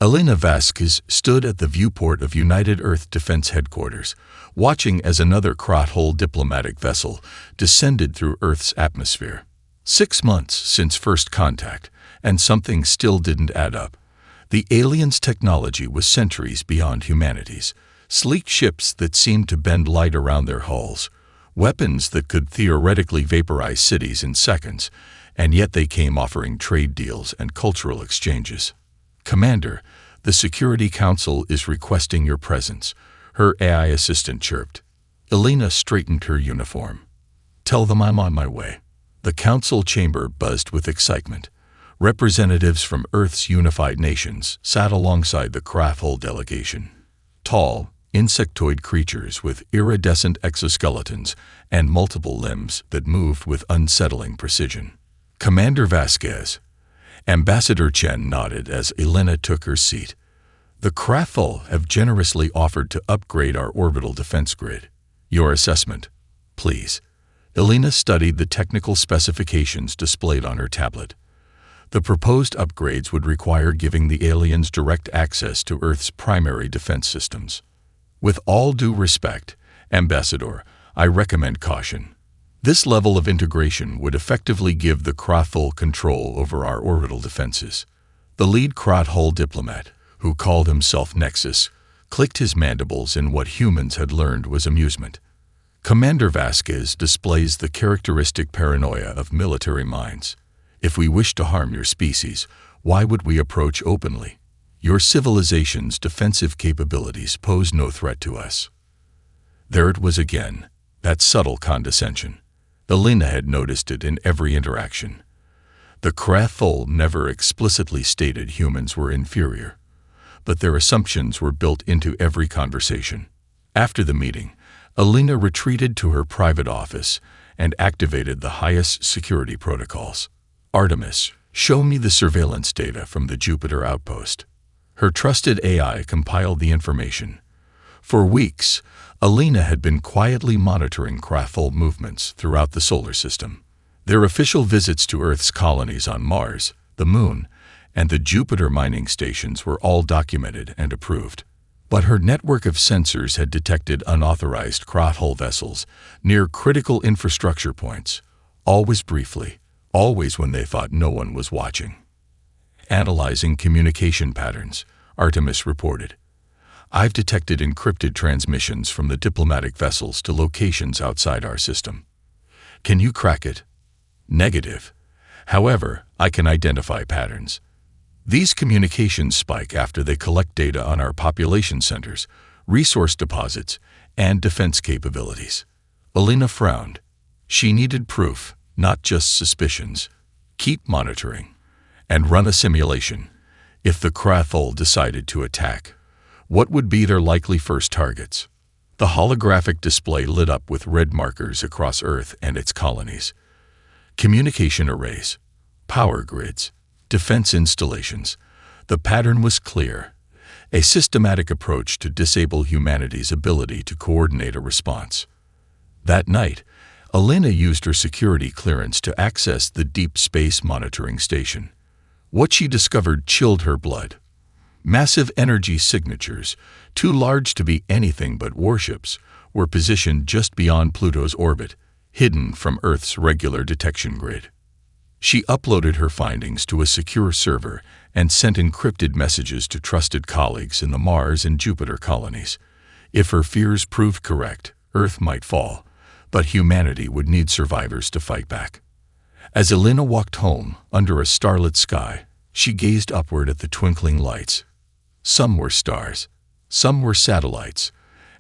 Elena Vasquez stood at the viewport of United Earth Defense Headquarters, watching as another crothole diplomatic vessel descended through Earth's atmosphere. 6 months since first contact, and something still didn't add up. The aliens' technology was centuries beyond humanity's. Sleek ships that seemed to bend light around their hulls, weapons that could theoretically vaporize cities in seconds, and yet they came offering trade deals and cultural exchanges. "Commander, the Security Council is requesting your presence," her AI assistant chirped. Elena straightened her uniform. "Tell them I'm on my way." The council chamber buzzed with excitement. Representatives from Earth's unified nations sat alongside the Krathul delegation. Tall, insectoid creatures with iridescent exoskeletons and multiple limbs that moved with unsettling precision. "Commander Vasquez." Ambassador Chen nodded as Elena took her seat. "The Krathul have generously offered to upgrade our orbital defense grid. Your assessment, please." Elena studied the technical specifications displayed on her tablet. The proposed upgrades would require giving the aliens direct access to Earth's primary defense systems. "With all due respect, Ambassador, I recommend caution. This level of integration would effectively give the Krathul control over our orbital defenses." The lead Krathul diplomat, who called himself Nexus, clicked his mandibles in what humans had learned was amusement. "Commander Vasquez displays the characteristic paranoia of military minds. If we wish to harm your species, why would we approach openly? Your civilization's defensive capabilities pose no threat to us." There it was again, that subtle condescension. Elena had noticed it in every interaction. The Krathul never explicitly stated humans were inferior, but their assumptions were built into every conversation. After the meeting, Elena retreated to her private office and activated the highest security protocols. "Artemis, show me the surveillance data from the Jupiter outpost." Her trusted AI compiled the information. For weeks, Elena had been quietly monitoring Krathul movements throughout the solar system. Their official visits to Earth's colonies on Mars, the Moon, and the Jupiter mining stations were all documented and approved. But her network of sensors had detected unauthorized Krathul vessels near critical infrastructure points, always briefly, always when they thought no one was watching. "Analyzing communication patterns," Artemis reported. "I've detected encrypted transmissions from the diplomatic vessels to locations outside our system." "Can you crack it?" "Negative. However, I can identify patterns. These communications spike after they collect data on our population centers, resource deposits, and defense capabilities." Elena frowned. She needed proof, not just suspicions. "Keep monitoring. And run a simulation. If the Krathul decided to attack, what would be their likely first targets?" The holographic display lit up with red markers across Earth and its colonies. Communication arrays, power grids, defense installations. The pattern was clear. A systematic approach to disable humanity's ability to coordinate a response. That night, Elena used her security clearance to access the Deep Space Monitoring Station. What she discovered chilled her blood. Massive energy signatures, too large to be anything but warships, were positioned just beyond Pluto's orbit, hidden from Earth's regular detection grid. She uploaded her findings to a secure server and sent encrypted messages to trusted colleagues in the Mars and Jupiter colonies. If her fears proved correct, Earth might fall, but humanity would need survivors to fight back. As Elena walked home under a starlit sky, she gazed upward at the twinkling lights. Some were stars, some were satellites,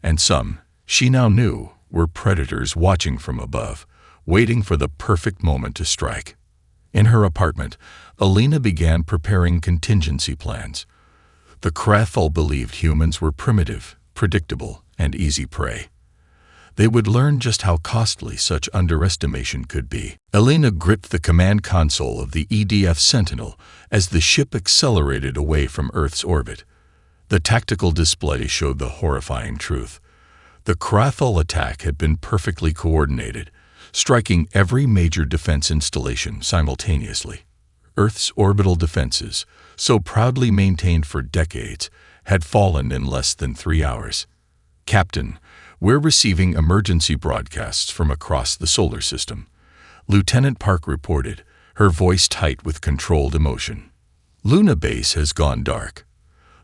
and some, she now knew, were predators watching from above, waiting for the perfect moment to strike. In her apartment, Elena began preparing contingency plans. The Krathul believed humans were primitive, predictable, and easy prey. They would learn just how costly such underestimation could be. Elena gripped the command console of the EDF Sentinel as the ship accelerated away from Earth's orbit. The tactical display showed the horrifying truth. The Krathul attack had been perfectly coordinated, striking every major defense installation simultaneously. Earth's orbital defenses, so proudly maintained for decades, had fallen in less than 3 hours. "Captain, we're receiving emergency broadcasts from across the solar system," Lieutenant Park reported, her voice tight with controlled emotion. "Luna Base has gone dark.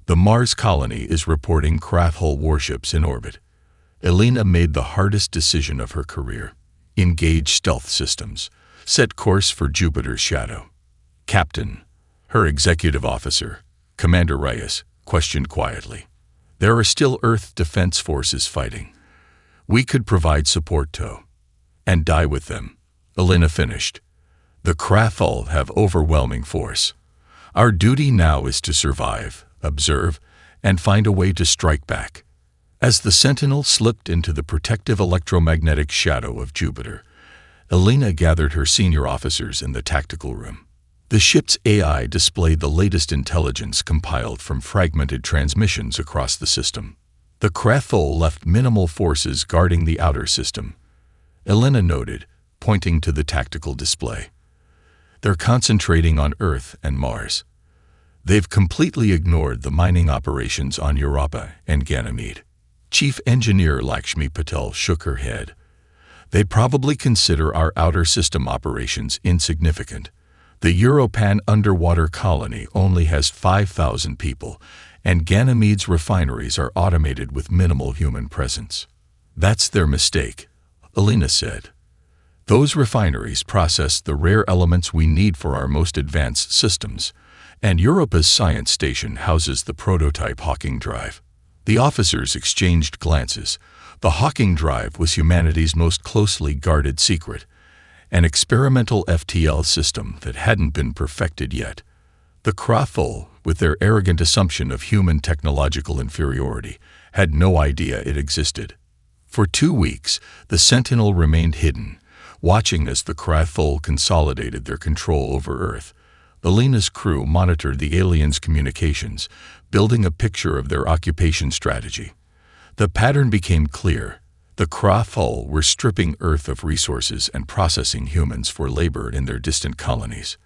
The Mars colony is reporting Krathul warships in orbit." Elena made the hardest decision of her career. Engage stealth systems. Set course for Jupiter's shadow. "Captain," her executive officer, Commander Reyes, questioned quietly. "There are still Earth defense forces fighting. We could provide support to and die with them," Elena finished. "The Krathul have overwhelming force. Our duty now is to survive, observe, and find a way to strike back." As the Sentinel slipped into the protective electromagnetic shadow of Jupiter, Elena gathered her senior officers in the tactical room. The ship's AI displayed the latest intelligence compiled from fragmented transmissions across the system. The Krathul left minimal forces guarding the outer system, Elena noted, pointing to the tactical display. "They're concentrating on Earth and Mars. They've completely ignored the mining operations on Europa and Ganymede." Chief Engineer Lakshmi Patel shook her head. "They probably consider our outer system operations insignificant. The Europan underwater colony only has 5,000 people, and Ganymede's refineries are automated with minimal human presence." "That's their mistake," Elena said. "Those refineries process the rare elements we need for our most advanced systems, and Europa's science station houses the prototype Hawking Drive." The officers exchanged glances. The Hawking Drive was humanity's most closely guarded secret, an experimental FTL system that hadn't been perfected yet. The Krathul, with their arrogant assumption of human technological inferiority, had no idea it existed. For 2 weeks, the Sentinel remained hidden, watching as the Krathul consolidated their control over Earth. Elena's crew monitored the aliens' communications, building a picture of their occupation strategy. The pattern became clear. The Krathul were stripping Earth of resources and processing humans for labor in their distant colonies.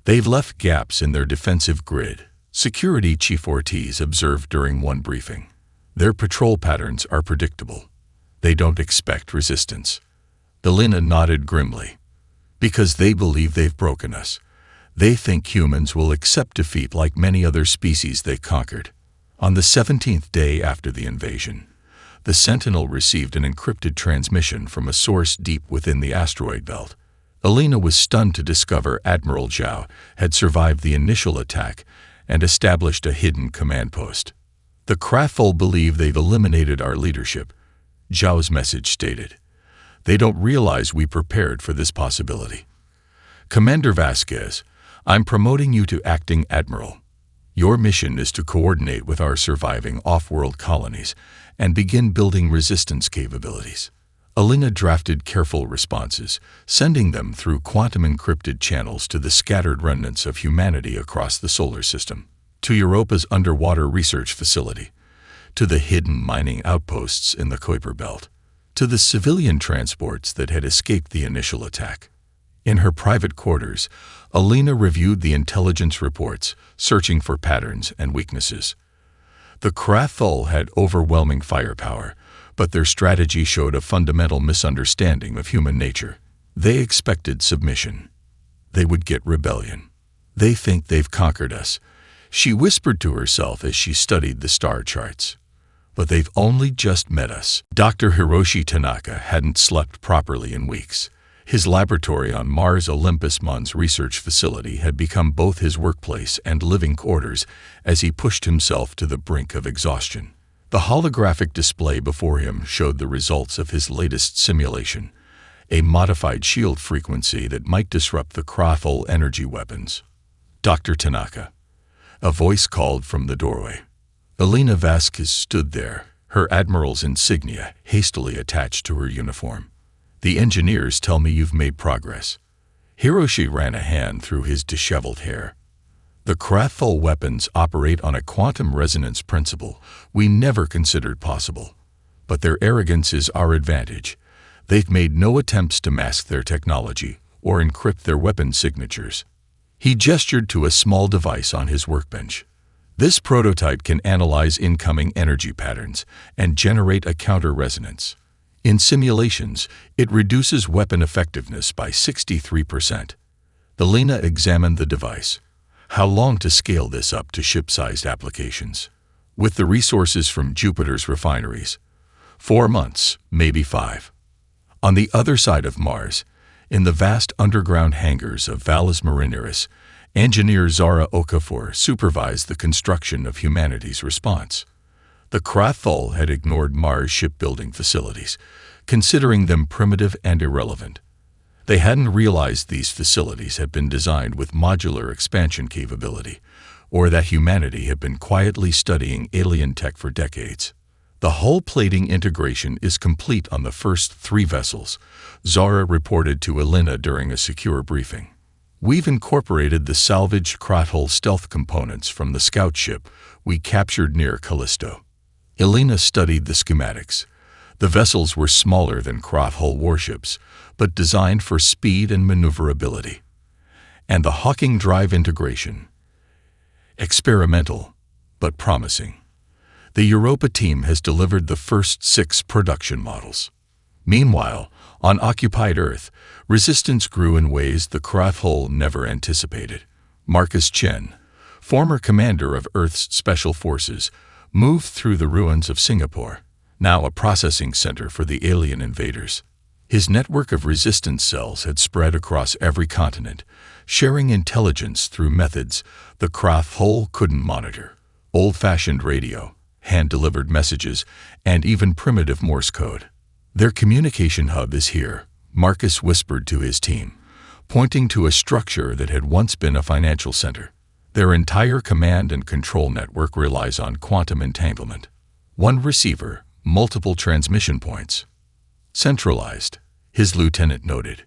"They've left gaps in their defensive grid," Security Chief Ortiz observed during one briefing. "Their patrol patterns are predictable. They don't expect resistance." Elena nodded grimly. "Because they believe they've broken us. They think humans will accept defeat like many other species they conquered." On the 17th day after the invasion, the Sentinel received an encrypted transmission from a source deep within the asteroid belt. Elena was stunned to discover Admiral Zhao had survived the initial attack and established a hidden command post. "The Krathul believe they've eliminated our leadership," Zhao's message stated. "They don't realize we prepared for this possibility. Commander Vasquez, I'm promoting you to acting admiral. Your mission is to coordinate with our surviving off-world colonies and begin building resistance capabilities." Elena drafted careful responses, sending them through quantum-encrypted channels to the scattered remnants of humanity across the solar system, to Europa's underwater research facility, to the hidden mining outposts in the Kuiper Belt, to the civilian transports that had escaped the initial attack. In her private quarters, Elena reviewed the intelligence reports, searching for patterns and weaknesses. The Krathul had overwhelming firepower, but their strategy showed a fundamental misunderstanding of human nature. They expected submission. They would get rebellion. "They think they've conquered us," she whispered to herself as she studied the star charts. "But they've only just met us." Dr. Hiroshi Tanaka hadn't slept properly in weeks. His laboratory on Mars Olympus Mons research facility had become both his workplace and living quarters as he pushed himself to the brink of exhaustion. The holographic display before him showed the results of his latest simulation, a modified shield frequency that might disrupt the Krathul energy weapons. "Dr. Tanaka." A voice called from the doorway. Elena Vasquez stood there, her admiral's insignia hastily attached to her uniform. "The engineers tell me you've made progress." Hiroshi ran a hand through his disheveled hair. "The Krathul weapons operate on a quantum resonance principle we never considered possible. But their arrogance is our advantage. They've made no attempts to mask their technology or encrypt their weapon signatures." He gestured to a small device on his workbench. This prototype can analyze incoming energy patterns and generate a counter-resonance. In simulations, it reduces weapon effectiveness by 63%. Elena examined the device. How long to scale this up to ship-sized applications? With the resources from Jupiter's refineries, 4 months, maybe 5. On the other side of Mars, in the vast underground hangars of Valles Marineris, engineer Zara Okafor supervised the construction of humanity's response. The Krathul had ignored Mars shipbuilding facilities, considering them primitive and irrelevant. They hadn't realized these facilities had been designed with modular expansion capability, or that humanity had been quietly studying alien tech for decades. The hull plating integration is complete on the first 3 vessels, Zara reported to Elena during a secure briefing. We've incorporated the salvaged Krathul stealth components from the scout ship we captured near Callisto. Elena studied the schematics. The vessels were smaller than Krathul warships, but designed for speed and maneuverability. And the Hawking drive integration. Experimental, but promising. The Europa team has delivered the first 6 production models. Meanwhile, on occupied Earth, resistance grew in ways the Krathul never anticipated. Marcus Chen, former commander of Earth's Special Forces, moved through the ruins of Singapore, now a processing center for the alien invaders. His network of resistance cells had spread across every continent, sharing intelligence through methods the Krathul couldn't monitor: old-fashioned radio, hand-delivered messages, and even primitive Morse code. Their communication hub is here, Marcus whispered to his team, pointing to a structure that had once been a financial center. Their entire command and control network relies on quantum entanglement. One receiver, multiple transmission points. Centralized, his lieutenant noted.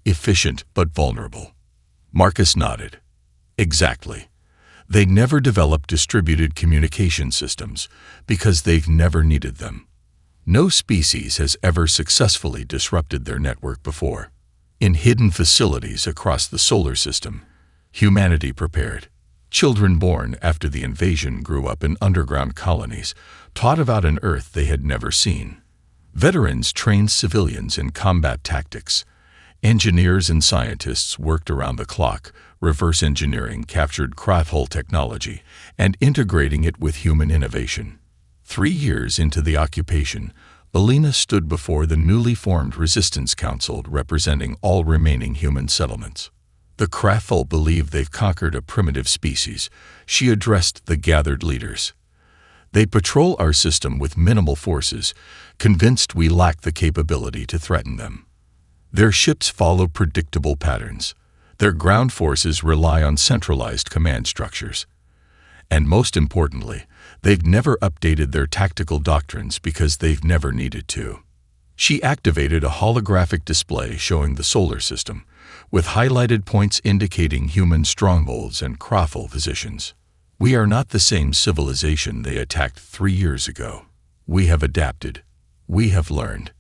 Efficient but vulnerable. Marcus nodded. Exactly. They never developed distributed communication systems because they've never needed them. No species has ever successfully disrupted their network before. In hidden facilities across the solar system, humanity prepared. Children born after the invasion grew up in underground colonies, taught about an Earth they had never seen. Veterans trained civilians in combat tactics. Engineers and scientists worked around the clock, reverse engineering captured Krathul technology and integrating it with human innovation. 3 years into the occupation, Elena stood before the newly formed Resistance Council representing all remaining human settlements. The Krathul believe they've conquered a primitive species. She addressed the gathered leaders. They patrol our system with minimal forces, convinced we lack the capability to threaten them. Their ships follow predictable patterns. Their ground forces rely on centralized command structures. And most importantly, they've never updated their tactical doctrines because they've never needed to. She activated a holographic display showing the solar system, with highlighted points indicating human strongholds and Krathul positions. We are not the same civilization they attacked 3 years ago. We have adapted. We have learned.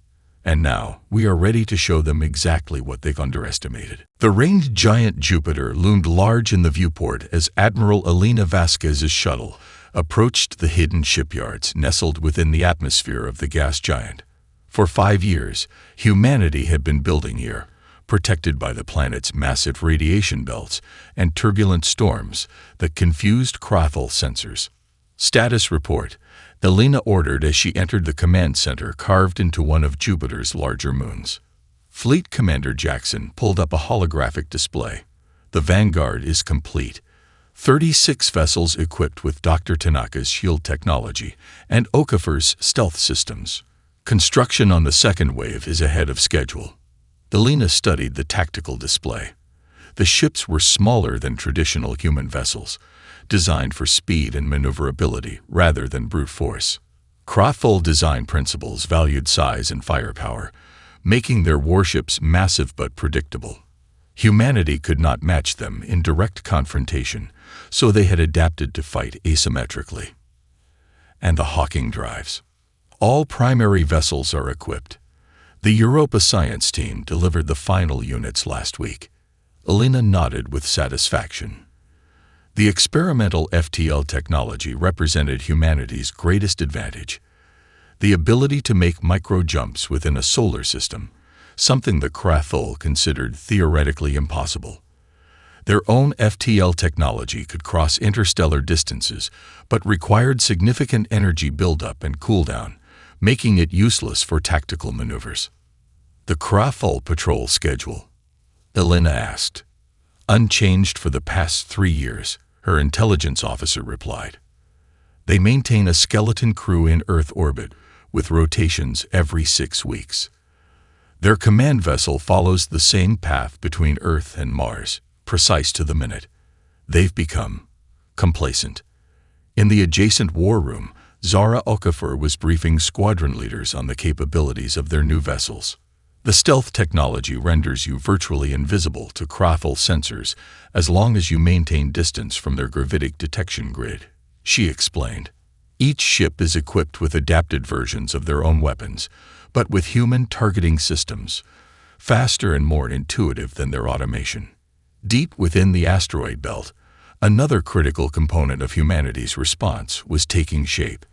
And now, we are ready to show them exactly what they've underestimated. The ringed giant Jupiter loomed large in the viewport as Admiral Elena Vasquez's shuttle approached the hidden shipyards nestled within the atmosphere of the gas giant. For 5 years, humanity had been building here, protected by the planet's massive radiation belts and turbulent storms that confused Krathul sensors. Status report, Elena ordered as she entered the command center carved into one of Jupiter's larger moons. Fleet Commander Jackson pulled up a holographic display. The Vanguard is complete. 36 vessels equipped with Dr. Tanaka's shield technology and Okafor's stealth systems. Construction on the second wave is ahead of schedule. Elena studied the tactical display. The ships were smaller than traditional human vessels, designed for speed and maneuverability rather than brute force. Krathul design principles valued size and firepower, making their warships massive but predictable. Humanity could not match them in direct confrontation, so they had adapted to fight asymmetrically. And the Hawking drives. All primary vessels are equipped. The Europa science team delivered the final units last week. Elena nodded with satisfaction. The experimental FTL technology represented humanity's greatest advantage, the ability to make micro-jumps within a solar system, something the Krathul considered theoretically impossible. Their own FTL technology could cross interstellar distances, but required significant energy buildup and cooldown, making it useless for tactical maneuvers. The Krathul patrol schedule, Elena asked. Unchanged for the past 3 years, her intelligence officer replied. They maintain a skeleton crew in Earth orbit, with rotations every 6 weeks. Their command vessel follows the same path between Earth and Mars, precise to the minute. They've become complacent. In the adjacent war room, Zara Okafor was briefing squadron leaders on the capabilities of their new vessels. The stealth technology renders you virtually invisible to Krathul sensors as long as you maintain distance from their gravitic detection grid, she explained. Each ship is equipped with adapted versions of their own weapons, but with human targeting systems, faster and more intuitive than their automation. Deep within the asteroid belt, another critical component of humanity's response was taking shape.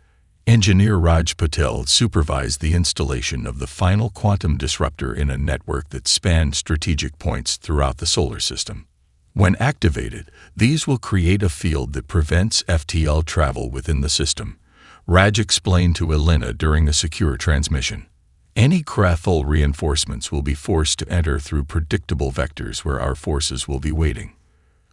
Engineer Raj Patel supervised the installation of the final quantum disruptor in a network that spanned strategic points throughout the solar system. When activated, these will create a field that prevents FTL travel within the system, Raj explained to Elena during a secure transmission. Any Krathul reinforcements will be forced to enter through predictable vectors where our forces will be waiting.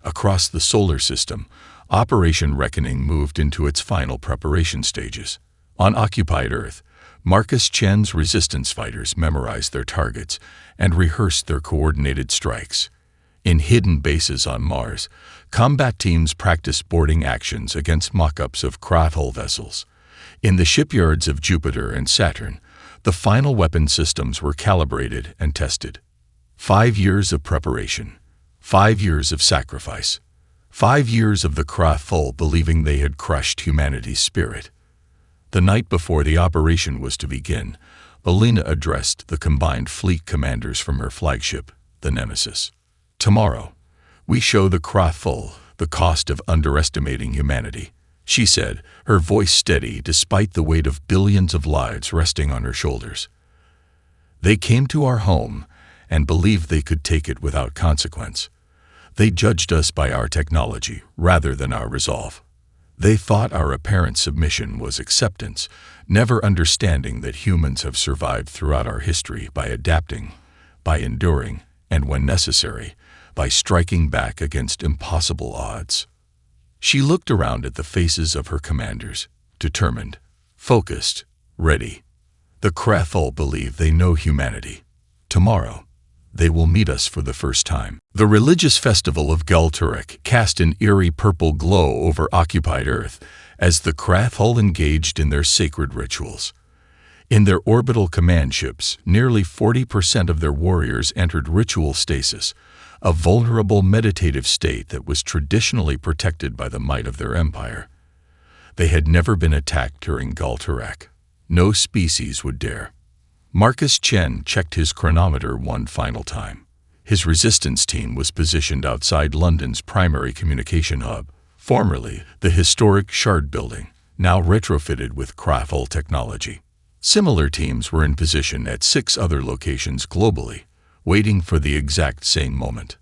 Across the solar system, Operation Reckoning moved into its final preparation stages. On occupied Earth, Marcus Chen's resistance fighters memorized their targets and rehearsed their coordinated strikes. In hidden bases on Mars, combat teams practiced boarding actions against mock-ups of Krathul vessels. In the shipyards of Jupiter and Saturn, the final weapon systems were calibrated and tested. 5 years of preparation, 5 years of sacrifice, 5 years of the Krathul believing they had crushed humanity's spirit. The night before the operation was to begin, Elena addressed the combined fleet commanders from her flagship, the Nemesis. Tomorrow, we show the Krathul the cost of underestimating humanity, she said, her voice steady despite the weight of billions of lives resting on her shoulders. They came to our home and believed they could take it without consequence. They judged us by our technology rather than our resolve. They thought our apparent submission was acceptance, never understanding that humans have survived throughout our history by adapting, by enduring, and when necessary, by striking back against impossible odds. She looked around at the faces of her commanders, determined, focused, ready. The Krathul believe they know humanity. Tomorrow, they will meet us for the first time. The religious festival of Galactic cast an eerie purple glow over occupied Earth as the Krathul engaged in their sacred rituals. In their orbital command ships, nearly 40% of their warriors entered ritual stasis, a vulnerable meditative state that was traditionally protected by the might of their empire. They had never been attacked during Galactic. No species would dare. Marcus Chen checked his chronometer one final time. His resistance team was positioned outside London's primary communication hub, formerly the historic Shard Building, now retrofitted with Krathul technology. Similar teams were in position at 6 other locations globally, waiting for the exact same moment.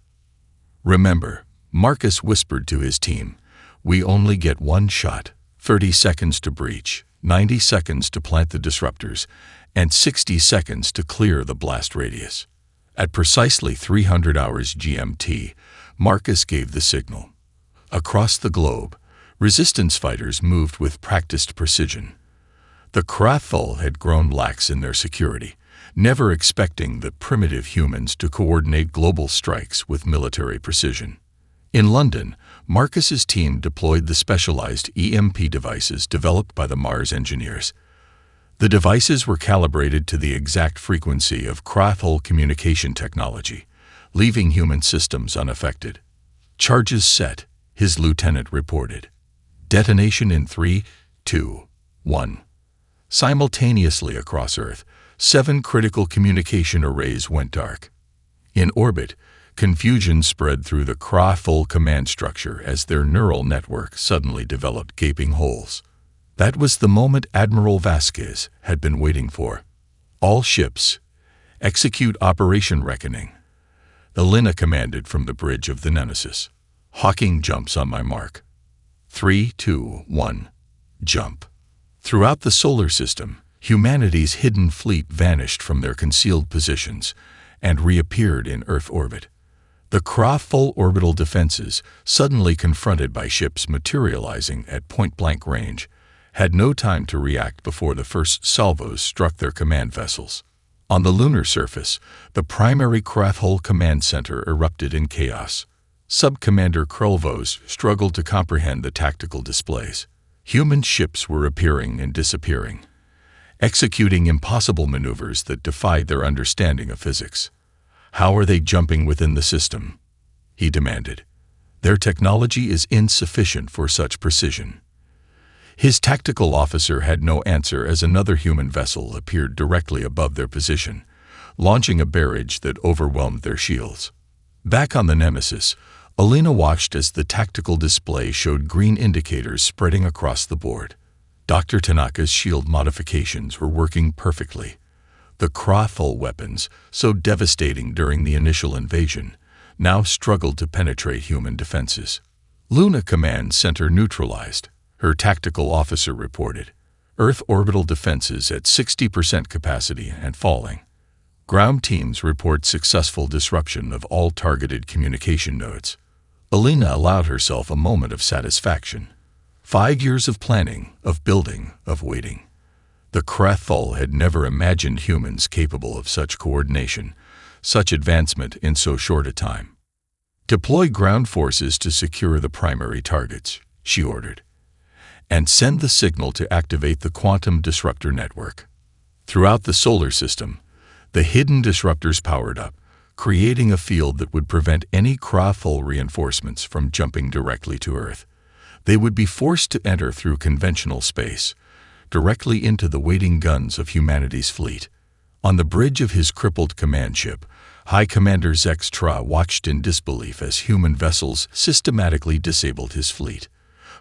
Remember, Marcus whispered to his team, we only get one shot, 30 seconds to breach, 90 seconds to plant the disruptors, and 60 seconds to clear the blast radius. At precisely 300 hours GMT, Marcus gave the signal. Across the globe, resistance fighters moved with practiced precision. The Krathul had grown lax in their security, never expecting the primitive humans to coordinate global strikes with military precision. In London, Marcus's team deployed the specialized EMP devices developed by the Mars engineers. The devices were calibrated to the exact frequency of Krathul communication technology, leaving human systems unaffected. Charges set, his lieutenant reported. Detonation in 3, 2, 1. Simultaneously across Earth, 7 critical communication arrays went dark. In orbit, Confusion spread through the Krah-Full command structure as their neural network suddenly developed gaping holes. That was the moment Admiral Vasquez had been waiting for. All ships, execute Operation Reckoning. Elena commanded from the bridge of the Nemesis. Hawking jumps on my mark. 3, 2, 1. Jump. Throughout the solar system, humanity's hidden fleet vanished from their concealed positions and reappeared in Earth orbit. The Krah-Full orbital defenses, suddenly confronted by ships materializing at point-blank range, had no time to react before the first salvos struck their command vessels. On the lunar surface, the primary Krah-Full command center erupted in chaos. Sub-Commander Krolvos struggled to comprehend the tactical displays. Human ships were appearing and disappearing, executing impossible maneuvers that defied their understanding of physics. How are they jumping within the system? He demanded. Their technology is insufficient for such precision. His tactical officer had no answer as another human vessel appeared directly above their position, launching a barrage that overwhelmed their shields. Back on the Nemesis, Elena watched as the tactical display showed green indicators spreading across the board. Dr. Tanaka's shield modifications were working perfectly. The Krah-Full weapons, so devastating during the initial invasion, now struggled to penetrate human defenses. Luna Command Center neutralized, her tactical officer reported. Earth orbital defenses at 60% capacity and falling. Ground teams report successful disruption of all targeted communication nodes. Elena allowed herself a moment of satisfaction. 5 years of planning, of building, of waiting. The Krah-Full had never imagined humans capable of such coordination, such advancement in so short a time. Deploy ground forces to secure the primary targets, she ordered, and send the signal to activate the quantum disruptor network. Throughout the solar system, the hidden disruptors powered up, creating a field that would prevent any Krah-Full reinforcements from jumping directly to Earth. They would be forced to enter through conventional space, directly into the waiting guns of humanity's fleet. On the bridge of his crippled command ship, High Commander Zex Tra watched in disbelief as human vessels systematically disabled his fleet.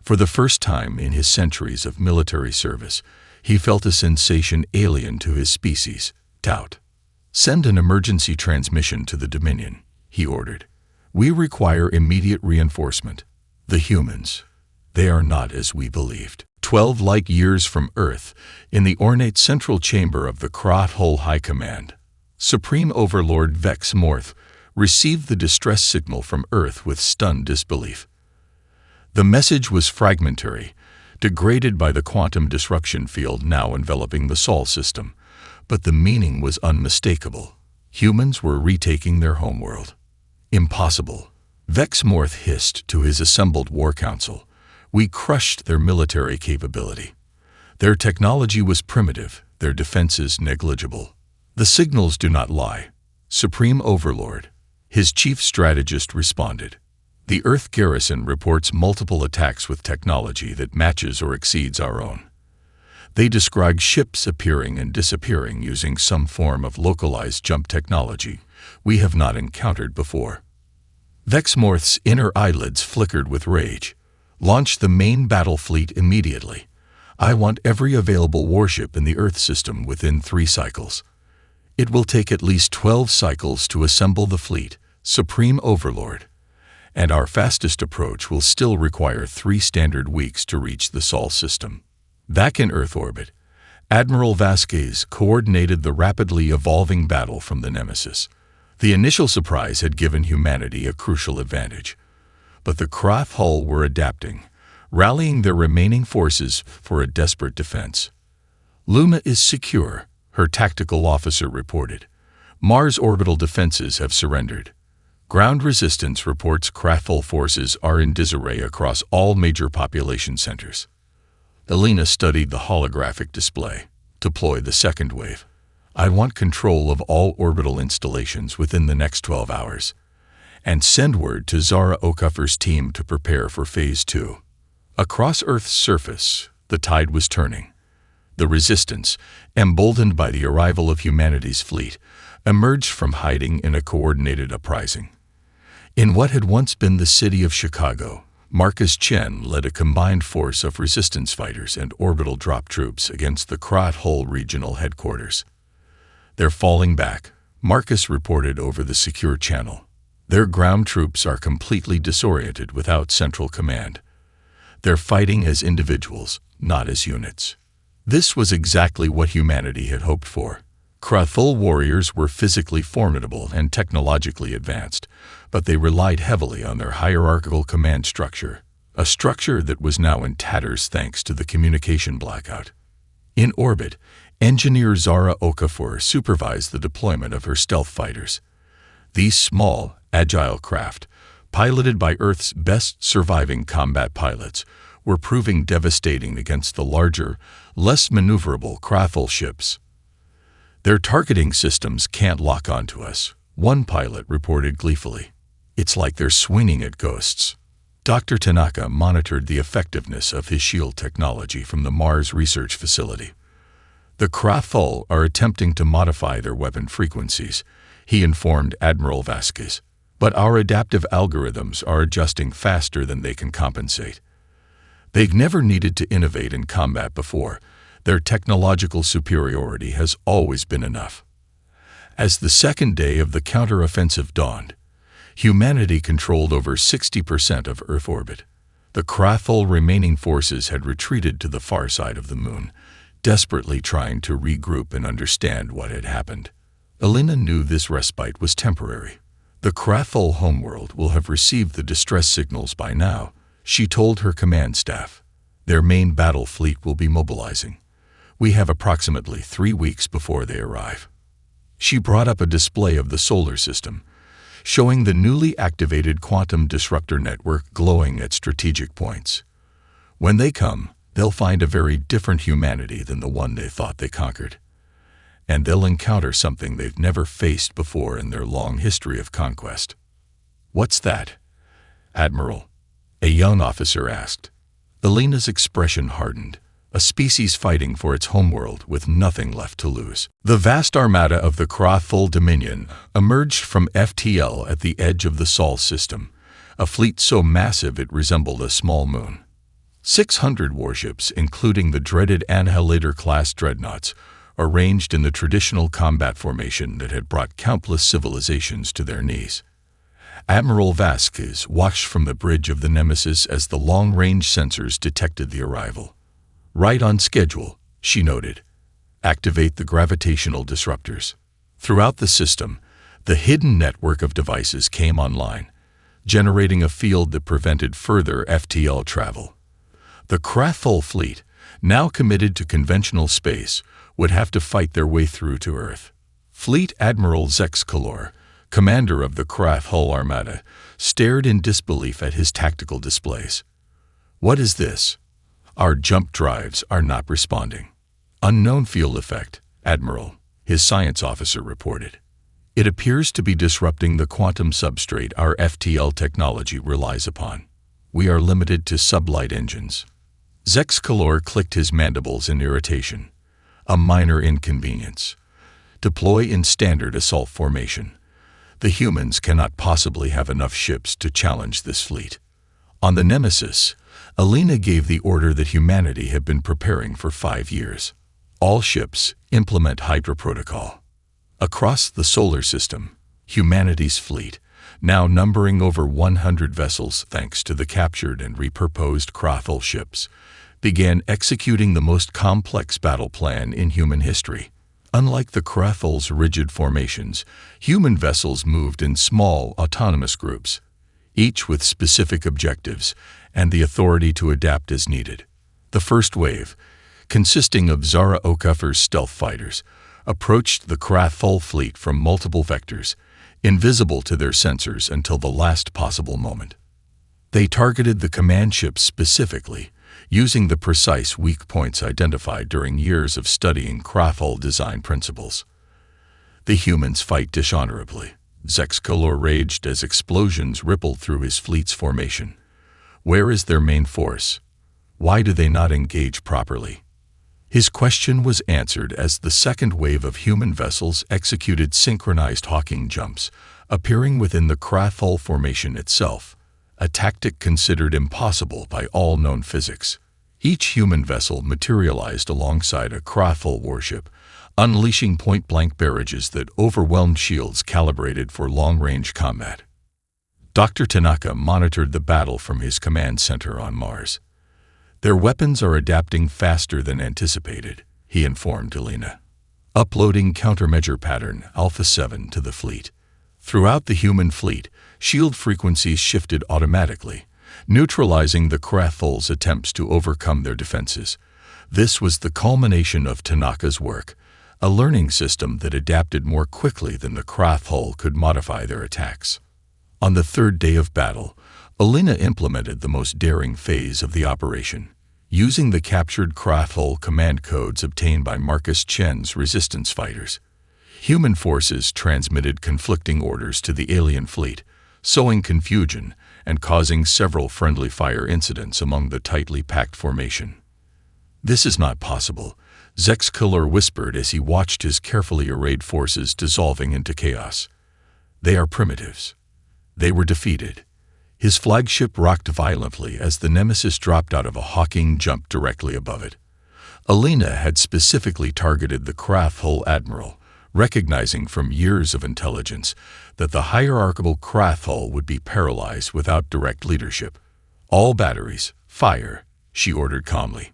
For the first time in his centuries of military service, he felt a sensation alien to his species, doubt. Send an emergency transmission to the Dominion, he ordered. We require immediate reinforcement. The humans, they are not as we believed. 12 light years from Earth, in the ornate central chamber of the Krah-Full High Command, Supreme Overlord Vex Morth received the distress signal from Earth with stunned disbelief. The message was fragmentary, degraded by the quantum disruption field now enveloping the Sol system, but the meaning was unmistakable. Humans were retaking their homeworld. Impossible. Vex Morth hissed to his assembled war council. We crushed their military capability. Their technology was primitive, their defenses negligible. The signals do not lie. Supreme Overlord, his chief strategist responded. The Earth garrison reports multiple attacks with technology that matches or exceeds our own. They describe ships appearing and disappearing using some form of localized jump technology we have not encountered before. Vex Morth's inner eyelids flickered with rage. Launch the main battle fleet immediately. I want every available warship in the Earth system within 3 cycles. It will take at least 12 cycles to assemble the fleet, Supreme Overlord, and our fastest approach will still require 3 standard weeks to reach the Sol system. Back in Earth orbit, Admiral Vasquez coordinated the rapidly evolving battle from the Nemesis. The initial surprise had given humanity a crucial advantage. But the Krah-Full were adapting, rallying their remaining forces for a desperate defense. Luna is secure, her tactical officer reported. Mars orbital defenses have surrendered. Ground resistance reports Krah-Full forces are in disarray across all major population centers. Elena studied the holographic display. Deploy the second wave. I want control of all orbital installations within the next 12 hours. And send word to Zara Okuffer's team to prepare for Phase 2. Across Earth's surface, the tide was turning. The Resistance, emboldened by the arrival of humanity's fleet, emerged from hiding in a coordinated uprising. In what had once been the city of Chicago, Marcus Chen led a combined force of resistance fighters and orbital drop troops against the Krathol regional headquarters. "They're falling back," Marcus reported over the secure channel. "Their ground troops are completely disoriented without central command. They're fighting as individuals, not as units." This was exactly what humanity had hoped for. Krathol warriors were physically formidable and technologically advanced, but they relied heavily on their hierarchical command structure, a structure that was now in tatters thanks to the communication blackout. In orbit, engineer Zara Okafor supervised the deployment of her stealth fighters. These small, agile craft, piloted by Earth's best surviving combat pilots, were proving devastating against the larger, less maneuverable Krathol ships. "Their targeting systems can't lock onto us," one pilot reported gleefully. "It's like they're swinging at ghosts." Dr. Tanaka monitored the effectiveness of his shield technology from the Mars Research Facility. "The Krathol are attempting to modify their weapon frequencies," he informed Admiral Vasquez. "But our adaptive algorithms are adjusting faster than they can compensate. They've never needed to innovate in combat before. Their technological superiority has always been enough." As the second day of the counteroffensive dawned, humanity controlled over 60% of Earth orbit. The Krathol remaining forces had retreated to the far side of the moon, desperately trying to regroup and understand what had happened. Elena knew this respite was temporary. "The Krathol homeworld will have received the distress signals by now," she told her command staff. "Their main battle fleet will be mobilizing. We have approximately 3 weeks before they arrive." She brought up a display of the solar system, showing the newly activated quantum disruptor network glowing at strategic points. "When they come, they'll find a very different humanity than the one they thought they conquered. And they'll encounter something they've never faced before in their long history of conquest." "What's that, Admiral?" a young officer asked. Elena's expression hardened. A species fighting for its homeworld with nothing left to lose. The vast armada of the Krathol Dominion emerged from FTL at the edge of the Sol system, a fleet so massive it resembled a small moon. 600 warships, including the dreaded Annihilator-class dreadnoughts, arranged in the traditional combat formation that had brought countless civilizations to their knees. Admiral Vasquez watched from the bridge of the Nemesis as the long-range sensors detected the arrival. "Right on schedule," she noted. "Activate the gravitational disruptors." Throughout the system, the hidden network of devices came online, generating a field that prevented further FTL travel. The Krathol fleet, now committed to conventional space, would have to fight their way through to Earth. Fleet Admiral Zexkalor, commander of the Krathol Armada, stared in disbelief at his tactical displays. "What is this? Our jump drives are not responding." "Unknown field effect, Admiral," his science officer reported. "It appears to be disrupting the quantum substrate our FTL technology relies upon. We are limited to sublight engines." Zexkalor clicked his mandibles in irritation. "A minor inconvenience. Deploy in standard assault formation. The humans cannot possibly have enough ships to challenge this fleet." On the Nemesis, Elena gave the order that humanity had been preparing for 5 years. "All ships implement Hydra Protocol." Across the solar system, humanity's fleet, now numbering over 100 vessels thanks to the captured and repurposed Krathol ships, began executing the most complex battle plan in human history. Unlike the Krathol's rigid formations, human vessels moved in small, autonomous groups, each with specific objectives and the authority to adapt as needed. The first wave, consisting of Zara Okafor's stealth fighters, approached the Krathol fleet from multiple vectors, invisible to their sensors until the last possible moment. They targeted the command ships specifically, using the precise weak points identified during years of studying Krathol design principles. "The humans fight dishonorably," Zexkalor raged as explosions rippled through his fleet's formation. "Where is their main force? Why do they not engage properly?" His question was answered as the second wave of human vessels executed synchronized hawking jumps, appearing within the Krathul formation itself, a tactic considered impossible by all known physics. Each human vessel materialized alongside a Krathul warship, unleashing point-blank barrages that overwhelmed shields calibrated for long-range combat. Dr. Tanaka monitored the battle from his command center on Mars. "Their weapons are adapting faster than anticipated," he informed Elena, uploading countermeasure pattern Alpha 7 to the fleet. Throughout the human fleet, shield frequencies shifted automatically, neutralizing the Krathul's attempts to overcome their defenses. This was the culmination of Tanaka's work, a learning system that adapted more quickly than the Krathul could modify their attacks. On the third day of battle, Elena implemented the most daring phase of the operation, using the captured Krathul command codes obtained by Marcus Chen's resistance fighters. Human forces transmitted conflicting orders to the alien fleet, sowing confusion and causing several friendly fire incidents among the tightly packed formation. "This is not possible," Zexkiller whispered as he watched his carefully arrayed forces dissolving into chaos. "They are primitives." They were defeated. His flagship rocked violently as the Nemesis dropped out of a Hawking jump directly above it. Elena had specifically targeted the Krathul admiral, recognizing from years of intelligence that the hierarchical Krathul would be paralyzed without direct leadership. "All batteries, fire," she ordered calmly.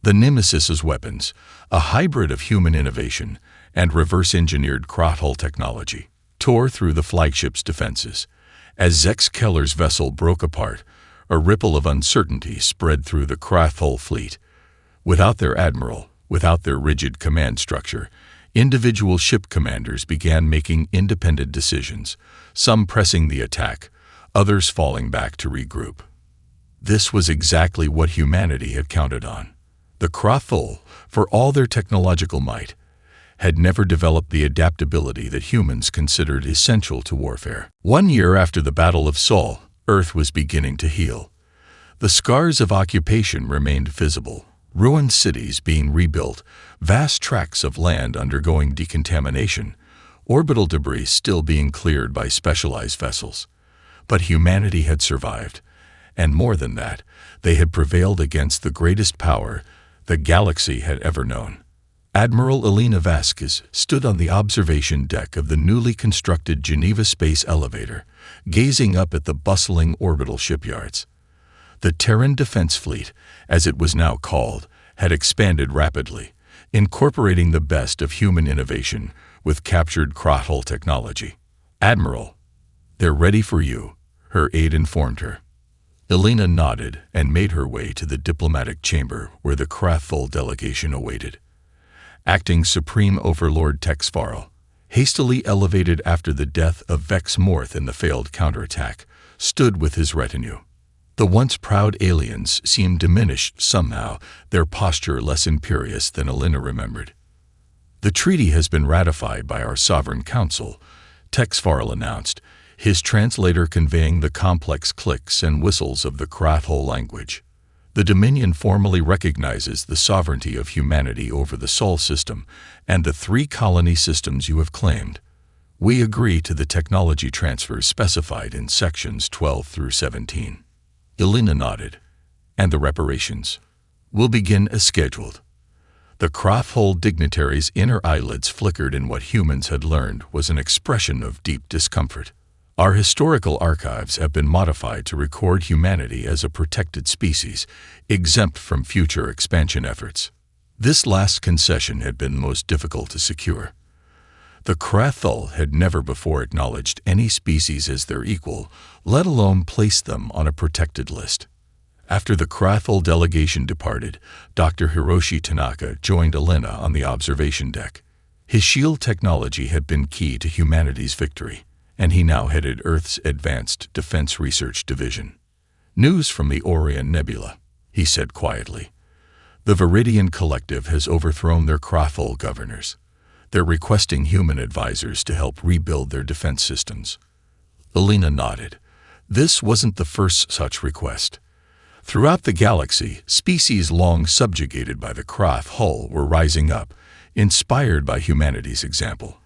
The Nemesis's weapons, a hybrid of human innovation and reverse-engineered Krathul technology, tore through the flagship's defenses. As Zexkeller's vessel broke apart, a ripple of uncertainty spread through the Krathul fleet. Without their admiral, without their rigid command structure, individual ship commanders began making independent decisions, some pressing the attack, others falling back to regroup. This was exactly what humanity had counted on. The Krathul, for all their technological might, had never developed the adaptability that humans considered essential to warfare. 1 year after the Battle of Sol, Earth was beginning to heal. The scars of occupation remained visible, ruined cities being rebuilt, vast tracts of land undergoing decontamination, orbital debris still being cleared by specialized vessels. But humanity had survived, and more than that, they had prevailed against the greatest power the galaxy had ever known. Admiral Elena Vasquez stood on the observation deck of the newly constructed Geneva Space Elevator, gazing up at the bustling orbital shipyards. The Terran Defense Fleet, as it was now called, had expanded rapidly, incorporating the best of human innovation with captured Krathul technology. "Admiral, they're ready for you," her aide informed her. Elena nodded and made her way to the diplomatic chamber where the Krathul delegation awaited. Acting Supreme Overlord Texfarl, hastily elevated after the death of Vex Morth in the failed counterattack, stood with his retinue. The once proud aliens seemed diminished somehow, their posture less imperious than Elena remembered. "The treaty has been ratified by our Sovereign Council," Texfarl announced, his translator conveying the complex clicks and whistles of the Krathul language. "The Dominion formally recognizes the sovereignty of humanity over the Sol system and the 3 colony systems you have claimed. We agree to the technology transfers specified in sections 12 through 17. Elena nodded. "And the reparations will begin as scheduled." The Krathul dignitary's inner eyelids flickered in what humans had learned was an expression of deep discomfort. "Our historical archives have been modified to record humanity as a protected species, exempt from future expansion efforts." This last concession had been most difficult to secure. The Krathul had never before acknowledged any species as their equal, let alone placed them on a protected list. After the Krathul delegation departed, Dr. Hiroshi Tanaka joined Elena on the observation deck. His shield technology had been key to humanity's victory, and he now headed Earth's Advanced Defense Research Division. "News from the Orion Nebula," he said quietly. "The Viridian Collective has overthrown their Krathul governors. They're requesting human advisors to help rebuild their defense systems." Elena nodded. This wasn't the first such request. Throughout the galaxy, species long subjugated by the Krathul were rising up, inspired by humanity's example.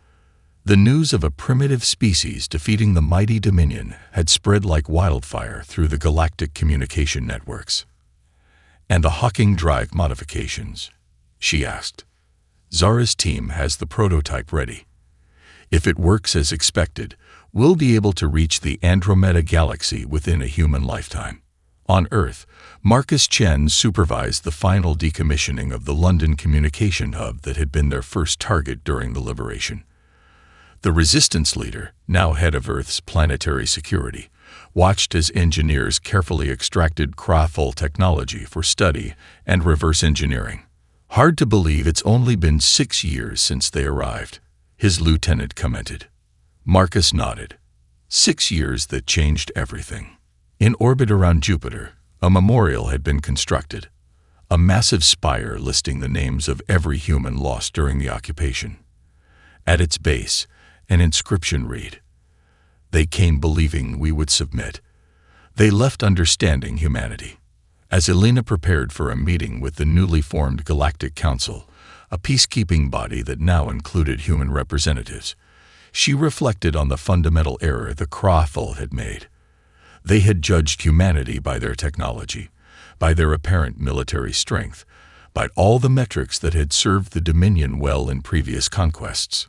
The news of a primitive species defeating the mighty Dominion had spread like wildfire through the galactic communication networks. "And the Hawking drive modifications?" she asked. "Zara's team has the prototype ready. If it works as expected, we'll be able to reach the Andromeda Galaxy within a human lifetime." On Earth, Marcus Chen supervised the final decommissioning of the London communication hub that had been their first target during the liberation. The resistance leader, now head of Earth's planetary security, watched as engineers carefully extracted Krathul technology for study and reverse engineering. "Hard to believe it's only been 6 years since they arrived," his lieutenant commented. Marcus nodded. 6 years that changed everything. In orbit around Jupiter, a memorial had been constructed, a massive spire listing the names of every human lost during the occupation. At its base, an inscription read, "They came believing we would submit. They left understanding humanity." As Elena prepared for a meeting with the newly formed Galactic Council, a peacekeeping body that now included human representatives, she reflected on the fundamental error the Krathul had made. They had judged humanity by their technology, by their apparent military strength, by all the metrics that had served the Dominion well in previous conquests.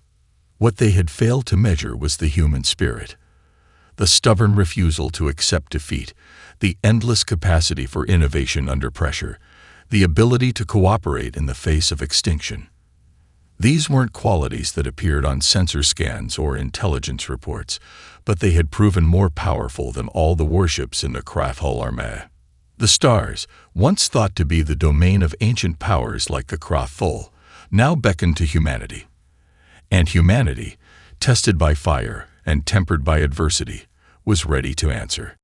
What they had failed to measure was the human spirit, the stubborn refusal to accept defeat, the endless capacity for innovation under pressure, the ability to cooperate in the face of extinction. These weren't qualities that appeared on sensor scans or intelligence reports, but they had proven more powerful than all the warships in the Krathul armée. The stars, once thought to be the domain of ancient powers like the Krathul, now beckoned to humanity. And humanity, tested by fire and tempered by adversity, was ready to answer.